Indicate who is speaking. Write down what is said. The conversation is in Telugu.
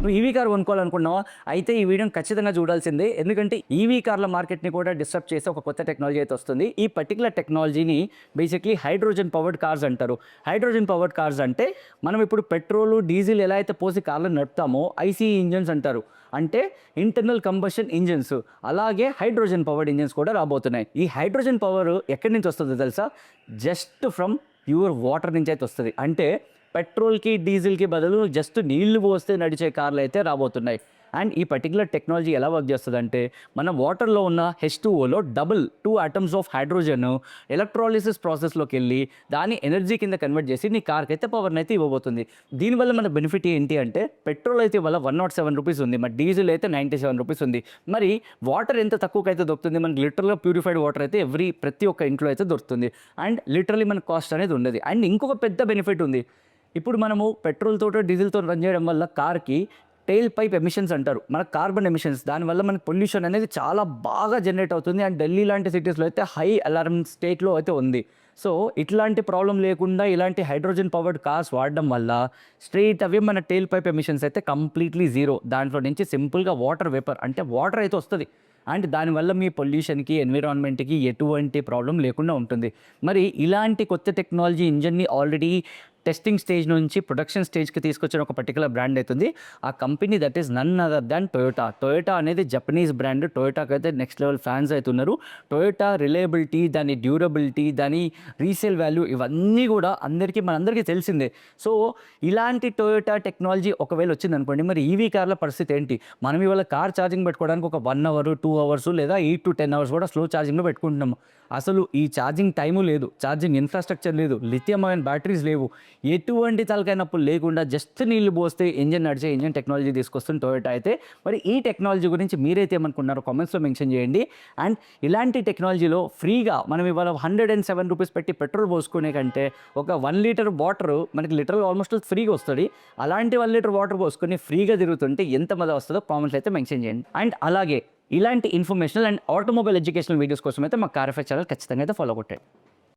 Speaker 1: నువ్వు ఈవీ కార్ కొనుక్కోవాలనుకున్నావా? అయితే ఈ వీడియోని ఖచ్చితంగా చూడాల్సిందే. ఎందుకంటే ఈవీ కార్ల మార్కెట్ని కూడా డిస్టర్బ్ చేసే ఒక కొత్త టెక్నాలజీ అయితే వస్తుంది. ఈ పర్టికులర్ టెక్నాలజీని బేసిక్లీ హైడ్రోజన్ పవర్డ్ కార్స్ అంటారు. హైడ్రోజన్ పవర్డ్ కార్స్ అంటే మనం ఇప్పుడు పెట్రోల్ డీజిల్ ఎలా అయితే పోసి కార్లను నడుపుతామో ఐసీఈ ఇంజన్స్ అంటారు. అంటే ఇంటర్నల్ కంబషన్ ఇంజన్స్. అలాగే హైడ్రోజన్ పవర్డ్ ఇంజన్స్ కూడా రాబోతున్నాయి. ఈ హైడ్రోజన్ పవర్ ఎక్కడి నుంచి వస్తుందో తెలుసా? జస్ట్ ఫ్రమ్ ప్యూర్ వాటర్ నుంచి అయితే వస్తుంది. అంటే పెట్రోల్కి డీజిల్కి బదులు జస్ట్ నీళ్లు పోస్తే నడిచే కార్లు అయితే రాబోతున్నాయి. అండ్ ఈ పర్టికులర్ టెక్నాలజీ ఎలా వర్క్ చేస్తుందంటే మన వాటర్లో ఉన్న H2Oలో double 2 atoms of hydrogen electrolysis ప్రాసెస్లోకి వెళ్ళి దాన్ని ఎనర్జీ కింద కన్వర్ట్ చేసి నీ కార్కి అయితే పవర్ని అయితే ఇవ్వబోతుంది. దీనివల్ల మన బెనిఫిట్ ఏంటి అంటే పెట్రోల్ అయితే ఇవాళ 107 రూపీస్ ఉంది, మరి డీజిల్ అయితే 97 రూపీస్ ఉంది. మరి వాటర్ ఎంత తక్కువకైతే దొరుకుతుంది? మనకి లిటరల్గా ప్యూరిఫైడ్ వాటర్ అయితే ప్రతి ఒక్క ఇంట్లో అయితే దొరుకుతుంది. అండ్ లిటరలీ మన కాస్ట్ అనేది ఉండదు. అండ్ ఇంకొక పెద్ద బెనిఫిట్ ఉంది. ఇప్పుడు మనము పెట్రోల్తో డీజిల్తో రన్ చేయడం వల్ల కార్కి టెయిల్ పైప్ ఎమిషన్స్ అంటారు, మన కార్బన్ ఎమిషన్స్. దానివల్ల మనకి పొల్యూషన్ అనేది చాలా బాగా జనరేట్ అవుతుంది. అండ్ ఢిల్లీ లాంటి సిటీస్లో అయితే హై అలారం స్టేట్లో అయితే ఉంది. సో ఇట్లాంటి ప్రాబ్లం లేకుండా ఇలాంటి హైడ్రోజన్ పవర్డ్ కార్స్ వాడడం వల్ల స్ట్రెయిట్ అవే మన టెయిల్ పైప్ ఎమిషన్స్ అయితే కంప్లీట్లీ జీరో. దాంట్లో నుంచి సింపుల్గా వాటర్ వేపర్ అంటే వాటర్ అయితే వస్తుంది. అండ్ దానివల్ల మీ పొల్యూషన్కి ఎన్విరాన్మెంట్కి ఎటువంటి ప్రాబ్లం లేకుండా ఉంటుంది. మరి ఇలాంటి కొత్త టెక్నాలజీ ఇంజన్ని ఆల్రెడీ టెస్టింగ్ స్టేజ్ నుంచి ప్రొడక్షన్ స్టేజ్కి తీసుకొచ్చిన ఒక పర్టికులర్ బ్రాండ్ అవుతుంది. ఆ company that is none other than Toyota. Toyota అనేది జపనీస్ బ్రాండ్. టొయోటాకి అయితే నెక్స్ట్ లెవెల్ ఫ్యాన్స్ అవుతున్నారు. టొయోటా రిలయబిలిటీ, దాని డ్యూరబిలిటీ, దాని రీసేల్ వాల్యూ ఇవన్నీ కూడా మనందరికీ తెలిసిందే. సో ఇలాంటి టొయోటా టెక్నాలజీ ఒకవేళ వచ్చిందనుకోండి, మరి ఈవీ కార్ల పరిస్థితి ఏంటి? మనం ఇవాళ కార్ ఛార్జింగ్ పెట్టుకోవడానికి ఒక 1 అవర్ 2 అవర్స్ లేదా 8 to 10 అవర్స్ కూడా స్లో ఛార్జింగ్లో పెట్టుకుంటున్నాము. అసలు ఈ ఛార్జింగ్ టైము లేదు, ఛార్జింగ్ ఇన్ఫ్రాస్ట్రక్చర్ లేదు, లిథియం అయాన్ బ్యాటరీస్ లేవు, ఎటువంటి తలకైనప్పుడు లేకుండా జస్ట్ నీళ్లు పోస్తే ఇంజన్ నడిచే ఇంజన్ టెక్నాలజీ తీసుకొస్తుంది టొయోటా అయితే. మరి ఈ టెక్నాలజీ గురించి మీరైతే ఏమనుకున్నారో కామెంట్స్లో మెన్షన్ చేయండి. అండ్ ఇలాంటి టెక్నాలజీలో ఫ్రీగా మనం ఇవాళ 107 రూపీస్ పెట్టి పెట్రోల్ పోసుకునే కంటే ఒక 1 లీటర్ వాటర్ మనకి లిటరల్ ఆల్మోస్ట్ ఫ్రీగా వస్తుంది. అలాంటి 1 లీటర్ వాటర్ పోసుకొని ఫ్రీగా తిరుగుతుంటే ఎంత మజా వస్తుందో కామెంట్స్ అయితే మెన్షన్ చేయండి. అండ్ అలాగే ఇలాంటి informational and automobile educational videos కోసం అయితే మా కార్ ఎఫ్ఐ ఛానల్ ఖచ్చితంగా అయితే ఫాలో కొట్టండి.